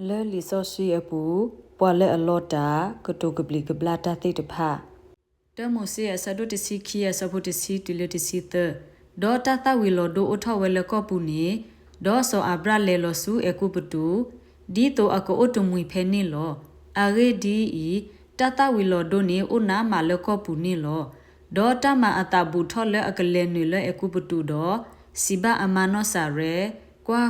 Le liso si apu pole alota kutokabli kablata titapa Tamosi asado tisi ki asapo tisi tile tisi the do tata wilo do utha wele kopuni do so abra le lo su ekuputu di to ako otumui pheni lo age di I tata wilo do ni una ma le kopuni lo do tama atabu thole akale ni le ekuputu do siba amano sare kwa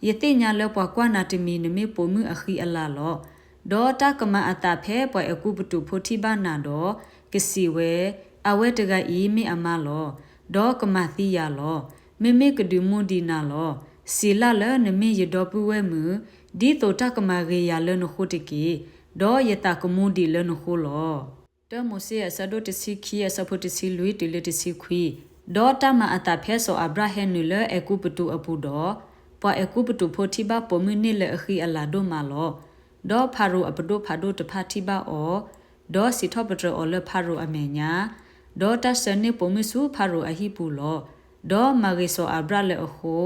yete nya le kwa na timi ni me pomu akhi ala lo do ta kama ataphe pwa ekuputu photi ba na do kisi we awe tega I mi amalo do kama thiya lo meme kdu mundi na lo sila le ne me yedo pu we mu di to ta kama ge ya le no khotiki do yeta kumundi le no kholo to mose asado tisi khi asapo tisi lui tile tisi khi do ta ma ataphe so abraham ni le ekuputu apu do pwa ekuputu photi ba pomu ni le akhi ala do ma lo do pharo apdo phado tphati ba o do sithopatro ole pharo amenya do ta sane pomisu pharo ahi pu lo do magiso abra le akho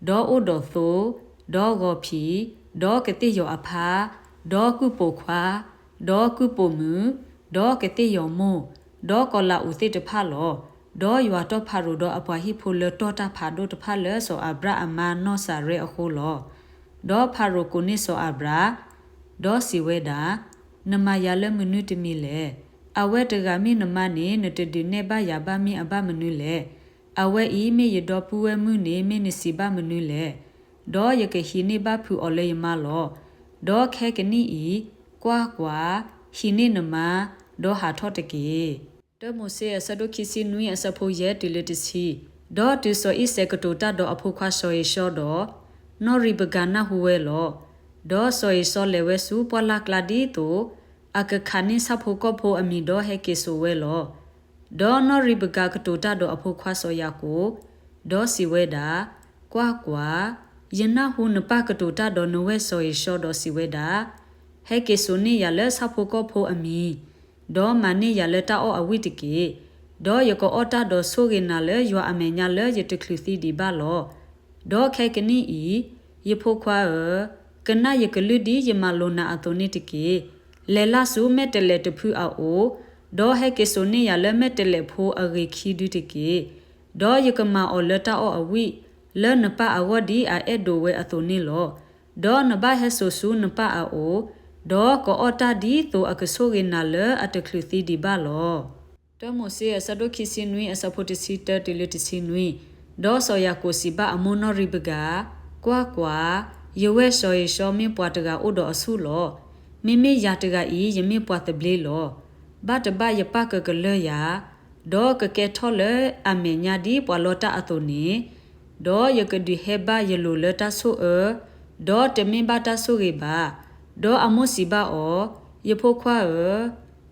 do odo tho do go phi do kete yo apha do ku po khwa do ku po mu do kete yo mo do kola uti tpha lo do ywa to pharo do apwa hi phu le to ta pha do tpha le so abra ama no sa re akho lo do pharo ko ni so abra do siweda nama yale menu timi le awe tega mi nama ni netedi ne ba ya ba mi aba menu le awe I mi yedo puwe mu ne mi ni si ba menu le do yeke hi ni ba phu ole yama lo do khe keni I kwa hi ni nama do ha tho teke to mo se asado khisi nui asapho ye tiletisi do tu so I sekato ta do apho khwa so ye sho do no ribagana huwe lo do so ye so lewe su pwala kladi to akakhani sapho ko pho ami do he ke so we lo do no ribaga kato ta do apho khwa so ya ko do si we da kwa yena hu na pa kato ta do no we so ye sho do si we da he ke so ni ya le sapho ko pho ami do mani ya le ta o awitiki do yako ota do so ge na le yo amenya le yete khlusi di ba lo do khe kani I ye pho khwa kana ye klu di ye malona atoni tiki lela su metele te phu a o do he ke so ni ya le metele pho age khi du tiki do ye kama o leta o awi le na pa awadi a edo we atoni lo do na ba he so su na pa a o do ko ota di to akaso ge na le atakluthi di ba lo to mo se asado khisi nui asapoti sita tiletisi nui do so ya ko si ba amono ribaga kwa yewe so ye so mi pwa taga odo asu lo mimi ya taga I yemi pwa table lo ba ta ba ye pa ka le ya do ka ke thole amenya di pwa lota atoni do ye ka di heba ye lo le ta so do te mi ba ta so ge ba do amosi ba o ye pho khwa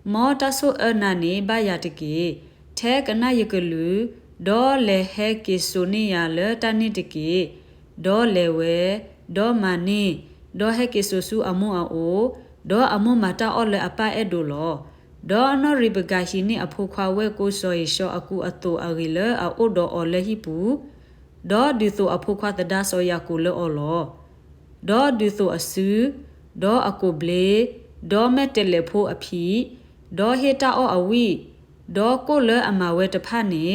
mo ta so na ni ba ya tiki the kana ye ka lu do le he ke so ni ya le ta ni tiki do le we do mani do he ke so su amu a o do amu mata ole apa edo lo do no ribaga hi ni apho khwa we ko so ye sho aku ato agile a odo ole hi pu do du so apho khwa tada so ya ko le o lo do du so asu do akoble do metele pho aphi do heta o awi do ko le amawe tapha ni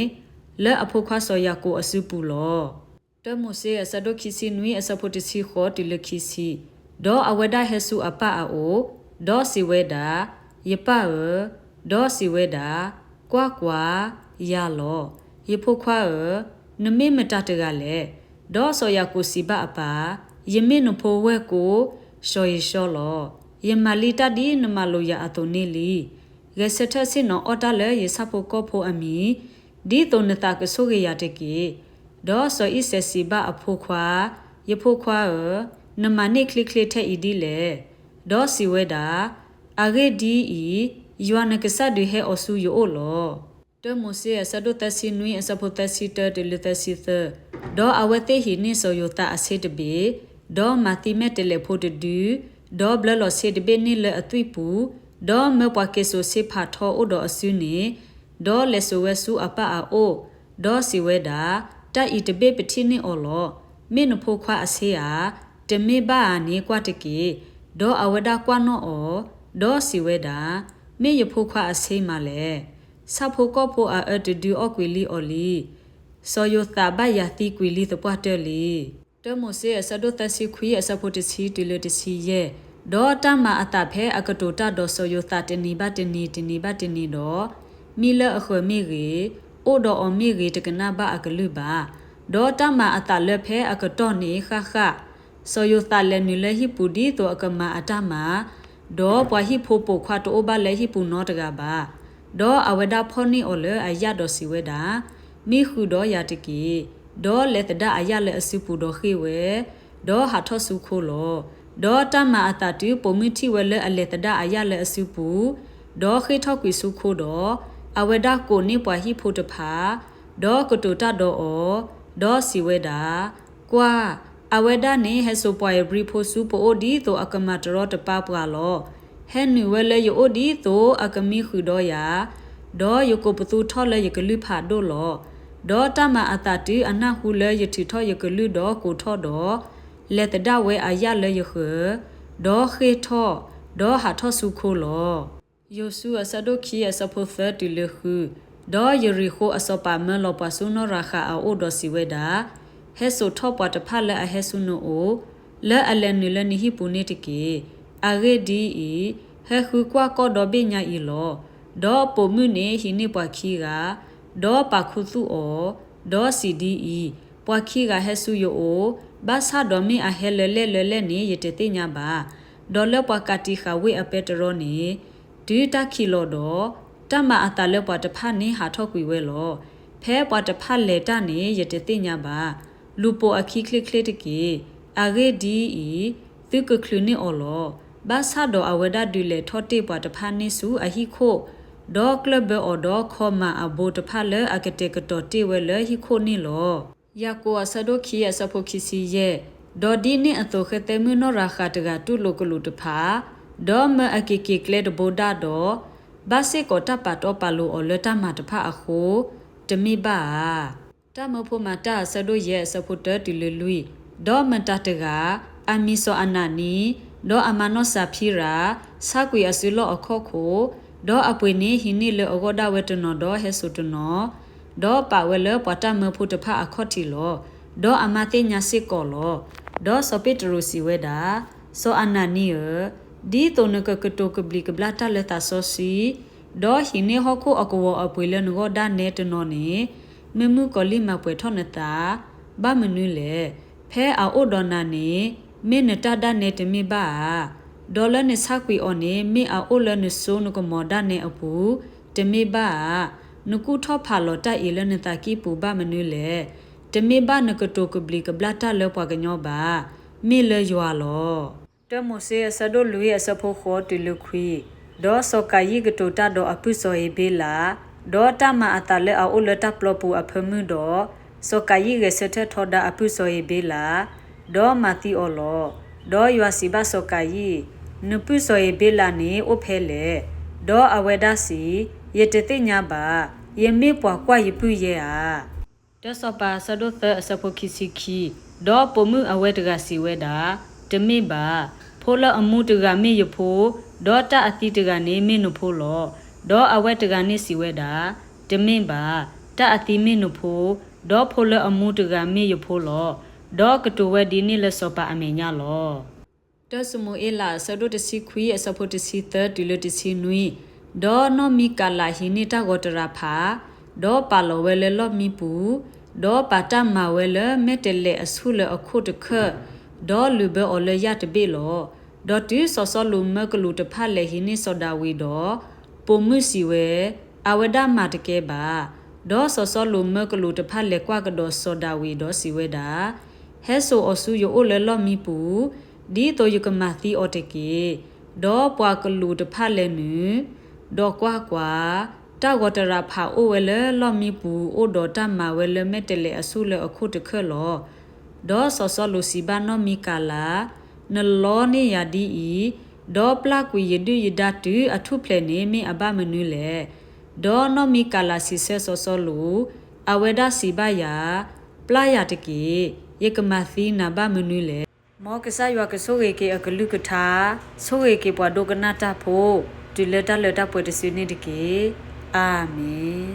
le apho khwa so ya ko asu pu lo to mo se asado khisi nui asapo tisi kho tile khisi do aweda hesu apa a o do siweda yepa do siweda kwa ya lo yepho khwa nme mata tega le do so ya ko siba apa yemi no pho we ko so ye sho lo yemalita di nmalo ya atoni li ge setha sin no ota le ye sapho ko pho ami di to nata ke so ge ya teki do so I se siba apho khwa yepho khwa namani klik the idi le do siweda age di I yuana ke sa de he osu yo lo to mo se asado tasi nui asapo tasi te de tasi the do awete hi ni so yo ta ase de be do mati metele pho de du do blo lo se de be ni le atui pu do me pwa ke so se pha tho o do asu ni do le so we su apa a o do siweda ta I te be pthi ni o lo me no pho khwa ase a တမေဘာနီကွာတကေဒေါ်အဝဒကွာနောအောဒေါ်စီဝဲတာမေယဖိုခွာအဆေးမလဲစဖိုကောဖိုအတဒူအကွေလီအော်လီစောယသဘယာတိကွေလီတပွားတယ်လီတမိုစေအစဒိုတစီခွေအစဖိုတစီတူလတစီရဲ့ဒေါ်တမအတဖဲအကတိုတာဒေါ်စောယသတနီဘတနီတနီဘတနီဒေါ်မီလအခွေမီရီအိုဒေါ်အမီရီတကနာဘအကလူပါဒေါ်တမအတလက်ဖဲအကတော်နေခခစောယသလည်းနူလည်းဟိပူဒီတော့အကမအတမဒေါ်ပွားဟိဖိုပိုခွာတိုဘလည်းဟိပူနောတကပါဒေါ်အဝဒဖောနီအော်လေအရဒေါ်စီဝဲတာမိခုဒေါ်ရတကီဒေါ်လက်တအရလည်းအစုပူဒေါ်ခိဝဲဒေါ်ဟာထော့စုခိုလောဒေါ်တမအတတူပုံမီတီဝဲလည်းအလက်တအရလည်းအစုပူဒေါ်ခိထော့ကွီစုခိုဒေါ်အဝဒကိုနေပွားဟိဖိုတဖာဒေါ်ကတိုတာဒေါ်အော်ဒေါ်စီဝဲတာကွာအဝဒနေဟဆိုပွားဘရီဖိုစုပိုဒီတိုအကမတရောတပပွာလောဟဲနူဝဲလေယိုဒီတိုအကမီခုဒေါ်ယာဒေါ်ယကိုပတူထော်လေယကလူဖာဒိုလောဒေါ်တမအတတူအနဟုလေယတီထော်ယကလူဒေါ်ကိုထော်ဒေါ်လက်တဒဝဲအရလေယခဒေါ်ခေထော်ဒေါ်ဟာထော်စုခိုလောယိုစုအစဒိုခီအစဖိုသတူလခုဒေါ်ယရီခိုအစပါမလောပဆုနောရာခာအိုဒေါ်စီဝဲတာဟဲဆိုထောပတ်တဖလက်အဟဲဆုနိုအိုလဲအလန်နူလနိဟိပူနေတကေအဂေဒီဤဟဲခုကွာကောဒေါ်ဘေညာဤလောဒေါ်ပိုမှုနေဟိနေပွားခီကဒေါ်ပါခုစုအောဒေါ်စီဒီဤပွားခီကဟဲဆုယိုဘာသာဒေါ်မီအဟဲလဲလဲလဲလဲနေယတတိညာပါဒေါ်လပွားကတိခဝေအပက်တရောနေဒီတခီလောဒေါ်တမအတလဲပွားတဖနေဟာထောက်ကွေဝဲလောဖဲပွားတဖလေတနေယတတိညာပါလူပိုအခီခလစ်ခလစ်တကေအဂေဒီဤသူကခလူနေအော်လောဘာသာဒေါ်အဝဒဒူလေထောတေပွားတဖနေစုအဟိခိုဒေါ်ကလဘအော်ဒေါ်ခေါမာအဘိုတဖလေအကတေကတော်တေဝဲလေဟိခိုနေလောယာကိုအစဒိုခီယစဖိုခီစီရဲ့ဒေါ်ဒီနေအတောခတေမနောရာခတ်ကတူလိုကလူတဖာဒေါ်မအကီကီကလေဒဘိုဒါဒေါ်ဘာစေကိုတပတ်တော့ပါလို့အော်လတမတဖအခုတမိပါတမဖို့မတာဆဒိုရဲ့စဖို့တတူလူလူဒေါ်မတတကအမီဆိုအနာနီဒေါ်အမနောစာဖီရာစကွေအစလောအခုခိုဒေါ်အပွေနေဟိနေလေအဂဒဝတနောဒေါ်ဟဲဆုတနောဒေါ်ပါဝဲလပတမဖို့တဖအခေါတီလောဒေါ်အမတေညာစစ်ကောလောဒေါ်စပစ်တရူစီဝဲတာဆိုအနာနီဒီတိုနကကတိုကဘလီကဘလာတလက်တာဆိုစီဒေါ်ဟိနေဟခုအကောအပွေလနဂဒနေတနောနေမမှုကလိမပွေထောနတာဘာမနူလေဖဲအိုဒေါ်နာနေမင်းနတဒနေတမိပါဒေါ်လနေစကွီအော်နေမင်းအိုလနေဆိုနကမောဒနေအပူတမိပါနကုထောဖာလောတအီလနတကီပူဘာမနူလေတမိပါနကတိုကဘလီကဘလာတလောပွားကညောပါမိလေယွာလောတမိုစေဆဒိုလူရဲ့စဖို့ခေါ်တူလူခွီဒေါ်စောကယီကတိုတာဒေါ်အပုစောေဘေလာဒေါ်တမအတလဲအိုလတပလပူအဖမှုဒေါ်စောကယီရစထထောဒအပုစောေဘေလာဒေါ်မတီအော်လောဒေါ်ယွာစီဘစောကယီနပုစောေဘေလာနေအိုဖဲလေဒေါ်အဝဒစီယတတိညာပါယမေပွားကွာယပုရဲ့အားတဆပါဆဒိုသအစဖိုခီစီခီဒေါ်ပမှုအဝဲတကစီဝဲတာတမိပါဖိုလအမှုတကမေယဖိုဒေါ်တအတိတကနေမင်းနုဖိုလောဒေါ်အဝဲတကနေစီဝဲတာတမင်းပါတအတိမင်းနုဖိုဒေါ်ဖိုလအမှုတကမေယဖိုလောဒေါ်ကတူဝဲဒီနိလစောပါအမေညာလောတဆမူအေလာဆဒိုတစီခွီအစဖိုတစီသတူလတစီနွီဒေါ်နိုမီကာလာဟိနိတဂောတရာဖာဒေါ်ပါလောဝဲလေလော့မီပူဒေါ်ပါတမဝဲလေမက်တလေအဆုလေအခုတခဒေါ်လူဘေအော်လေရတဘေလောဒေါ်တီဆောဆောလူမကလူတဖတ်လေဟိနိစောဒဝီဒေါ်ပုံမှုစီဝဲအဝဒမတကဲပါဒေါ်ဆောဆောလူမကလူတဖတ်လေကွာကဒေါ်စောဒဝီဒေါ်စီဝဲတာဟဲဆိုအဆူယိုလေလော့မီပူဒီတိုယကမသီအော်တကေဒေါ်ပွားကလူတဖတ်လေနူဒေါ်ကွာကွာတဝတရာဖာအိုဝဲလေလော့မီပူအိုဒေါ်တမဝဲလေမက်တလေအဆူလေအခုတခဲလောဒေါ်ဆောဆောလူစီဘာနောမီကာလာနလောနေယာဒီဤဒေါ်ပလကွေယဒူယဒတူအထုဖလေနေမင်းအဘမနူလေဒေါ်နောမီကာလာစီဆဲဆောဆောလူအဝဲဒစီဘယာပလာယာတကေယကမသီနာဘမနူလေ မောကစားရွာကဆိုရေကေအကလူကထားဆိုရေကေပွားဒိုကနာတာဖို့ဒီလက်တာပွေတစီနေတကေအာမင်